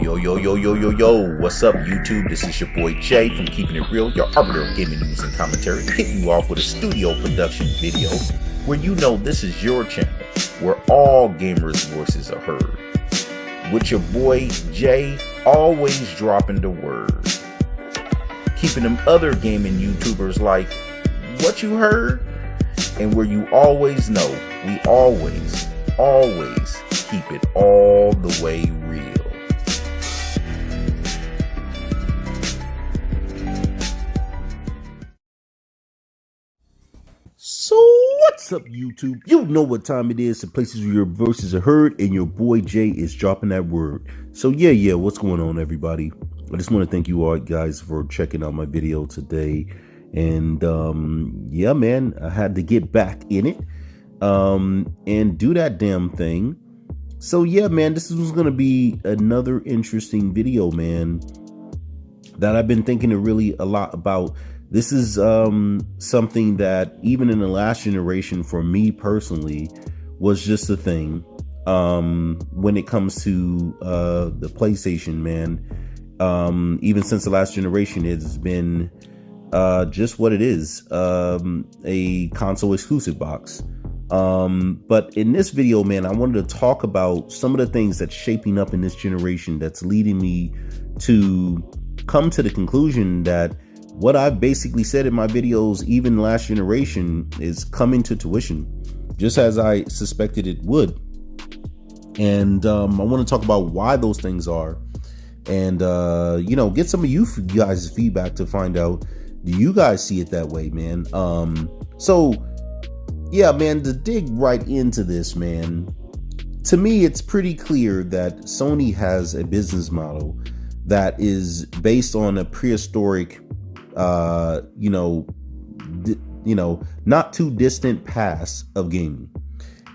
Yo, what's up, YouTube? This is your boy Jay from Keeping It Real, your arbiter of gaming news and commentary, hitting you off with a studio production video where you know this is your channel, where all gamers' voices are heard. With your boy Jay, always dropping the word. Keeping them other gaming YouTubers like, what you heard? And where you always know, we always keep it all the way real. So what's up, YouTube? You know what time it is. The places where your voices are heard, and your boy Jay is dropping that word. So yeah, what's going on, everybody? I just want to thank you all guys for checking out my video today. And yeah, man, I had to get back in it and do that damn thing. So yeah, man, this was gonna be another interesting video, man, that I've been thinking really a lot about. This is something that even in the last generation, for me personally, was just a thing. When it comes to the PlayStation, man, even since the last generation, it's been just what it is, a console exclusive box. But in this video, man, I wanted to talk about some of the things that's shaping up in this generation that's leading me to come to the conclusion that what I've basically said in my videos, even last generation, is coming to tuition, just as I suspected it would. And I want to talk about why those things are, and you know, get some of you guys' feedback to find out, do you guys see it that way, man? So yeah, man, to dig right into this, man, to me, it's pretty clear that Sony has a business model that is based on a prehistoric, not too distant past of gaming.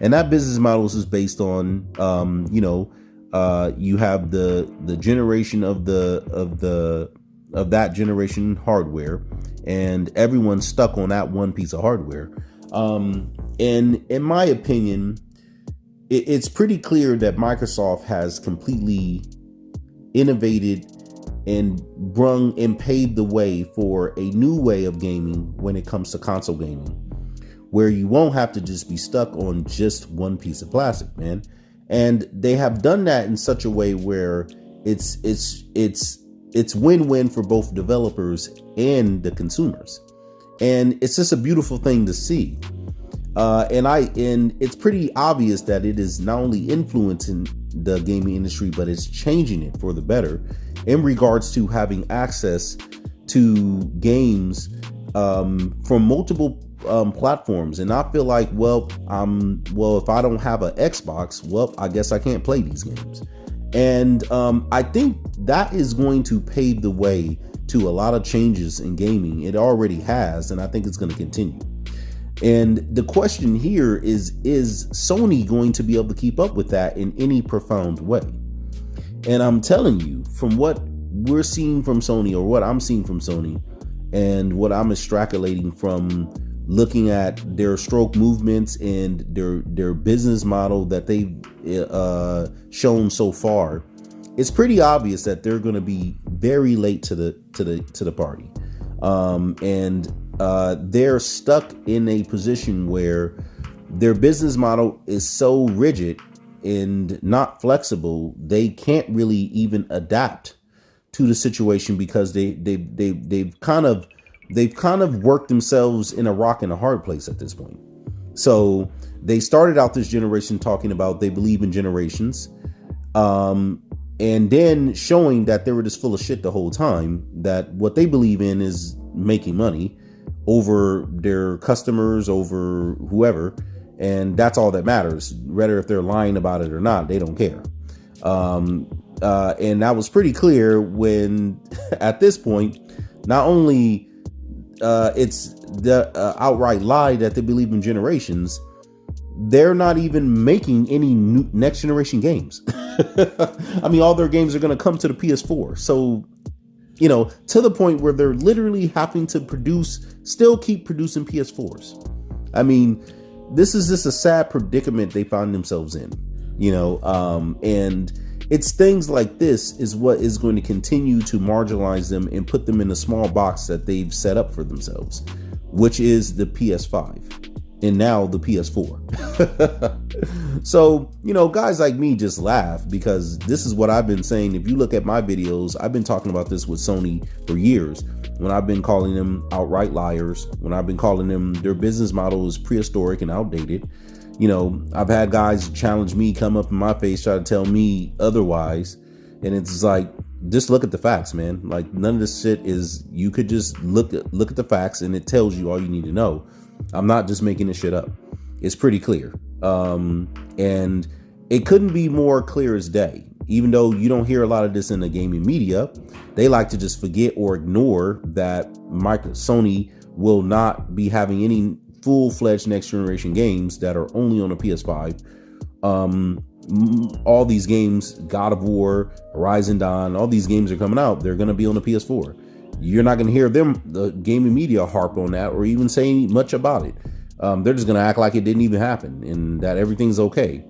And that business model is based on, you have the generation of that generation hardware, and everyone's stuck on that one piece of hardware. And in my opinion, it's pretty clear that Microsoft has completely innovated and brung and paved the way for a new way of gaming when it comes to console gaming, where you won't have to just be stuck on just one piece of plastic, man. And they have done that in such a way where it's win-win for both developers and the consumers. And it's just a beautiful thing to see. And it's pretty obvious that it is not only influencing the gaming industry, but it's changing it for the better in regards to having access to games from multiple platforms. And I feel like, well, if I don't have an Xbox, well, I guess I can't play these games. And I think that is going to pave the way to a lot of changes in gaming. It already has, and I think it's going to continue. And the question here is Sony going to be able to keep up with that in any profound way? And I'm telling you, from what we're seeing from Sony, or what I'm seeing from Sony, and what I'm extrapolating from looking at their stroke movements and their business model that they've shown so far, it's pretty obvious that they're going to be very late to the party. They're stuck in a position where their business model is so rigid and not flexible, they can't really even adapt to the situation, because they've kind of worked themselves in a rock and a hard place at this point. So they started out this generation talking about they believe in generations, and then showing that they were just full of shit the whole time, that what they believe in is making money over their customers, over whoever, and that's all that matters. Whether if they're lying about it or not, they don't care. And that was pretty clear when at this point, not only it's the outright lie that they believe in generations, they're not even making any new next generation games. I mean, all their games are going to come to the PS4. So, you know, to the point where they're literally having to still keep producing PS4s. I mean, this is just a sad predicament they find themselves in, you know, and It's things like this is what is going to continue to marginalize them and put them in a small box that they've set up for themselves, which is the PS5 and now the PS4. So, guys like me just laugh because this is what I've been saying. If you look at my videos, I've been talking about this with Sony for years, when I've been calling them outright liars, when I've been calling them their business model is prehistoric and outdated. I've had guys challenge me, come up in my face, try to tell me otherwise. And it's like, just look at the facts, man. Like, none of this shit is, you could just look at the facts and it tells you all you need to know. I'm not just making this shit up. It's pretty clear. And it couldn't be more clear as day. Even though you don't hear a lot of this in the gaming media, they like to just forget or ignore that Sony will not be having any full-fledged next generation games that are only on a PS5. All these games, God of War, Horizon Dawn, all these games are coming out. They're going to be on the PS4. You're not going to hear them, the gaming media, harp on that or even say much about it. They're just going to act like it didn't even happen and that everything's okay.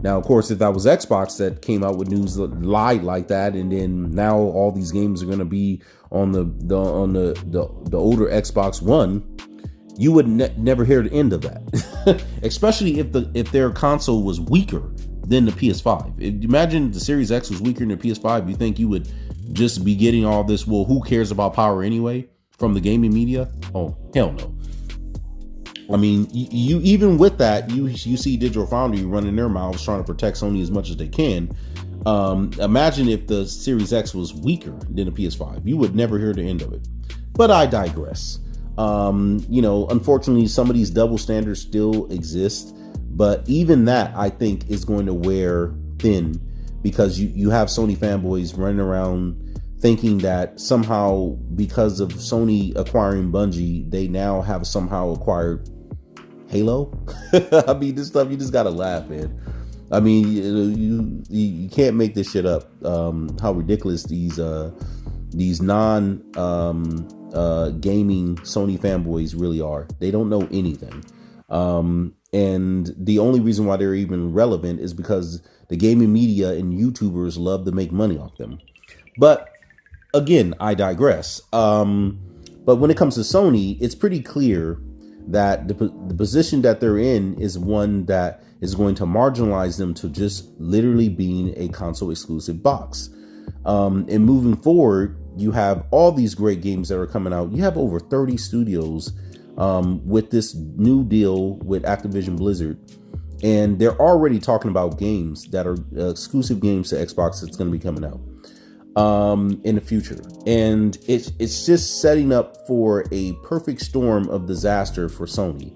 Now, of course, if that was Xbox that came out with news that lied like that, and then now all these games are going to be on the older Xbox One, you would never hear the end of that. Especially if their console was weaker than the PS5. Imagine the Series X was weaker than the PS5. You think you would just be getting all this? Well, who cares about power anyway? From the gaming media? Oh, hell no. I mean, you even with that, you see Digital Foundry running their mouths trying to protect Sony as much as they can. Imagine if the Series X was weaker than the PS5. You would never hear the end of it. But I digress. Unfortunately, some of these double standards still exist. But even that, I think, is going to wear thin because you have Sony fanboys running around thinking that somehow because of Sony acquiring Bungie, they now have somehow acquired Halo. I mean, this stuff, you just gotta laugh, man. I mean, you can't make this shit up. How ridiculous these non gaming Sony fanboys really are. They don't know anything. And the only reason why they're even relevant is because the gaming media and YouTubers love to make money off them. But again, I digress. But when it comes to Sony, it's pretty clear that the position that they're in is one that is going to marginalize them to just literally being a console exclusive box. And moving forward, you have all these great games that are coming out. You have over 30 studios with this new deal with Activision Blizzard. And they're already talking about games that are exclusive games to Xbox that's going to be coming out in the future. And it's just setting up for a perfect storm of disaster for Sony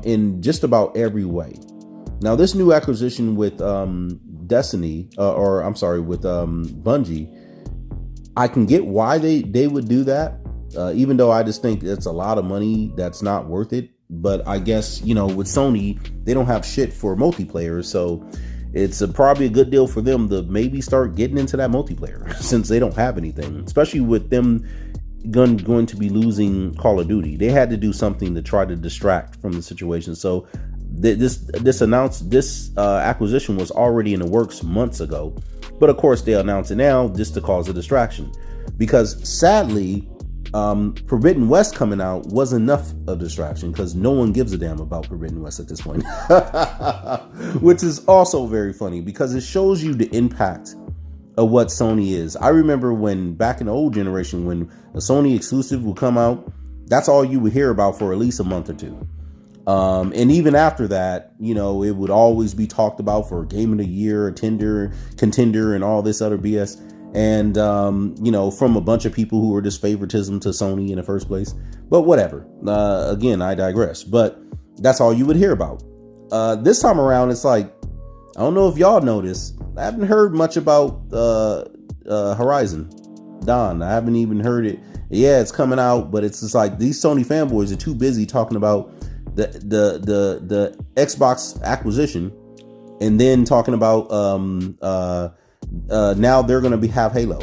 in just about every way. Now, this new acquisition with with Bungie, I can get why they would do that, even though I just think it's a lot of money that's not worth it. But I guess, with Sony, they don't have shit for multiplayer, so it's probably a good deal for them to maybe start getting into that multiplayer since they don't have anything, especially with them going to be losing Call of Duty. They had to do something to try to distract from the situation. So this acquisition was already in the works months ago, but of course they announced it now just to cause a distraction, because sadly, Forbidden West coming out was enough of distraction because no one gives a damn about Forbidden West at this point. Which is also very funny because it shows you the impact of what Sony is. I remember when back in the old generation, when a Sony exclusive would come out, that's all you would hear about for at least a month or two. And even after that, it would always be talked about for Game of the Year, contender, and all this other BS. And, from a bunch of people who were just favoritism to Sony in the first place. But whatever. Again, I digress. But that's all you would hear about. This time around, it's like, I don't know if y'all noticed, I haven't heard much about Horizon Dawn. I haven't even heard it. Yeah, it's coming out, but it's just like these Sony fanboys are too busy talking about the Xbox acquisition and then talking about now they're going to have Halo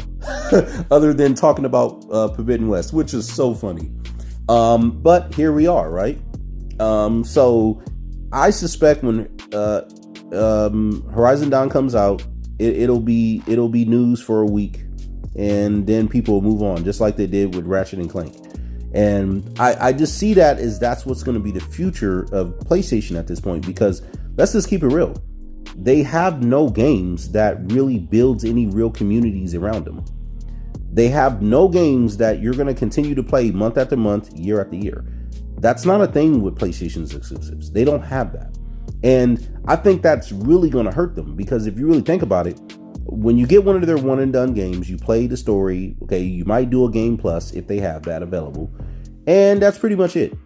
other than talking about Forbidden West, which is so funny. But here we are, right? So I suspect when Horizon Dawn comes out it'll be news for a week, and then people will move on, just like they did with Ratchet and Clank. And I just see that as that's what's going to be the future of PlayStation at this point, because let's just keep it real. They have no games that really builds any real communities around them. They have no games that you're going to continue to play month after month, year after year. That's not a thing with PlayStation's exclusives. They don't have that. And I think that's really going to hurt them, because if you really think about it, when you get one of their one and done games, you play the story. Okay, you might do a game plus if they have that available, and that's pretty much it.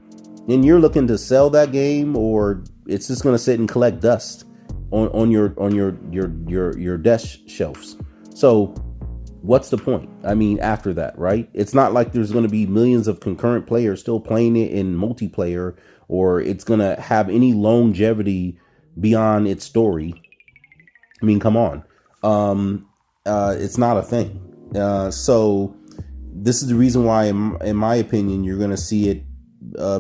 And you're looking to sell that game, or it's just going to sit and collect dust on your desk shelves. So what's the point? I mean, after that, right? It's not like there's going to be millions of concurrent players still playing it in multiplayer, or it's going to have any longevity beyond its story. I mean, come on. It's not a thing. So this is the reason why, in my opinion, you're going to see it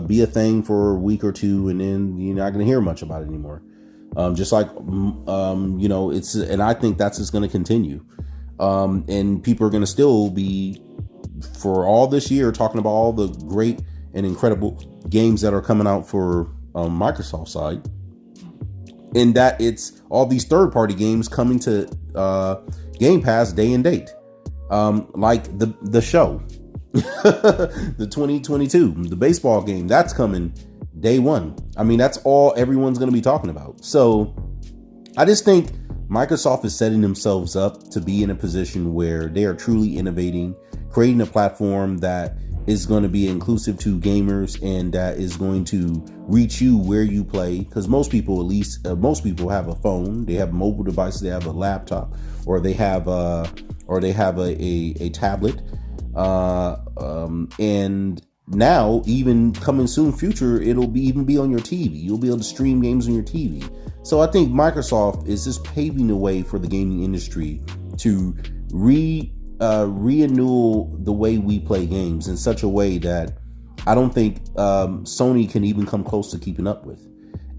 be a thing for a week or two, and then you're not going to hear much about it anymore. Just like, it's, and I think that's just going to continue. And people are going to still be, for all this year, talking about all the great and incredible games that are coming out for Microsoft side, and that it's all these third-party games coming to Game Pass day and date, like the show, the 2022, the baseball game that's coming day one. I mean, that's all everyone's going to be talking about. So I just think Microsoft is setting themselves up to be in a position where they are truly innovating, creating a platform that is going to be inclusive to gamers, and that is going to reach you where you play. Because most people, at least most people, have a phone, they have mobile devices, they have a laptop, or they have a tablet. And now, even coming soon future, it'll even be on your TV. You'll be able to stream games on your TV. So I think Microsoft is just paving the way for the gaming industry to renew the way we play games in such a way that I don't think Sony can even come close to keeping up with.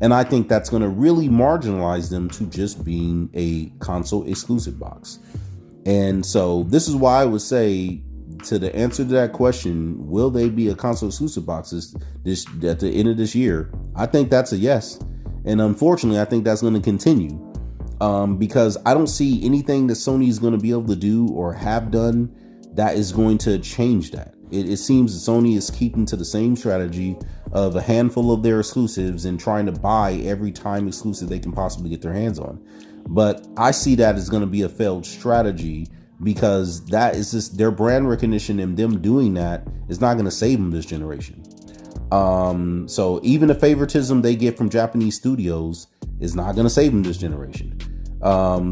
And I think that's going to really marginalize them to just being a console exclusive box. And so this is why I would say, to the answer to that question, will they be a console exclusive boxes this at the end of this year? I think that's a yes. And unfortunately, I think that's going to continue. Because I don't see anything that Sony is going to be able to do or have done that is going to change that. It seems that Sony is keeping to the same strategy of a handful of their exclusives and trying to buy every time exclusive they can possibly get their hands on. But I see that as going to be a failed strategy, because that is just their brand recognition, and them doing that is not going to save them this generation. So even the favoritism they get from Japanese studios is not going to save them this generation,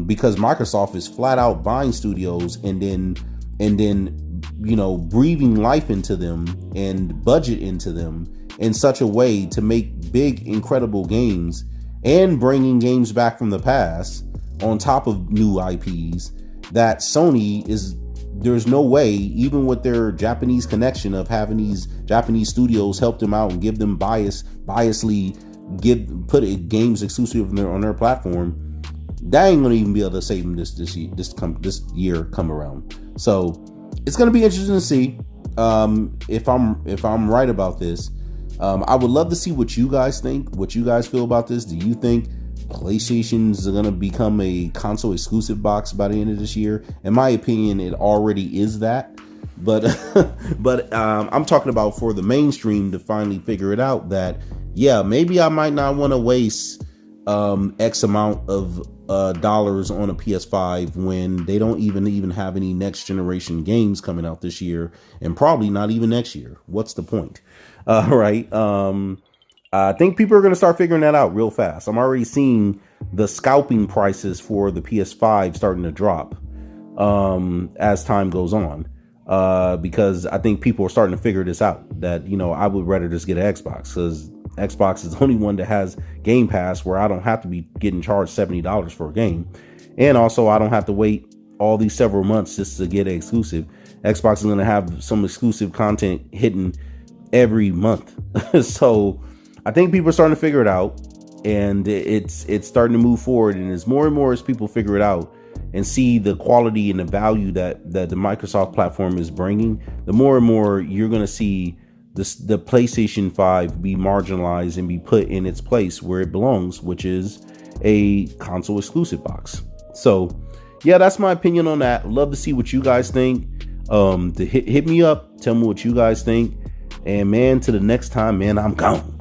because Microsoft is flat out buying studios and then breathing life into them and budget into them in such a way to make big, incredible games, and bringing games back from the past on top of new IPs, that Sony is, there's no way, even with their Japanese connection of having these Japanese studios help them out and give them biasly put games exclusive on their platform, that ain't gonna even be able to save them this year come around. So it's gonna be interesting to see if I'm right about this. I would love to see what you guys think, what you guys feel about this. Do you think PlayStation's going to become a console exclusive box by the end of this year? In my opinion, it already is that. But I'm talking about for the mainstream to finally figure it out that, yeah, maybe I might not want to waste X amount of dollars on a PS5 when they don't even have any next generation games coming out this year, and probably not even next year. What's the point? Right. I think people are going to start figuring that out real fast. I'm already seeing the scalping prices for the PS5 starting to drop as time goes on, because I think people are starting to figure this out, that, I would rather just get an Xbox, because Xbox is the only one that has Game Pass where I don't have to be getting charged $70 for a game. And also I don't have to wait all these several months just to get an exclusive. Xbox is going to have some exclusive content hitting every month. So I think people are starting to figure it out, and it's starting to move forward. And as more and more as people figure it out, and see the quality and the value that the Microsoft platform is bringing, the more and more you're going to see the PlayStation 5 be marginalized and be put in its place where it belongs, which is a console exclusive box. So yeah, that's my opinion on that. Love to see what you guys think. Hit me up, tell me what you guys think, and man, to the next time, man, I'm gone.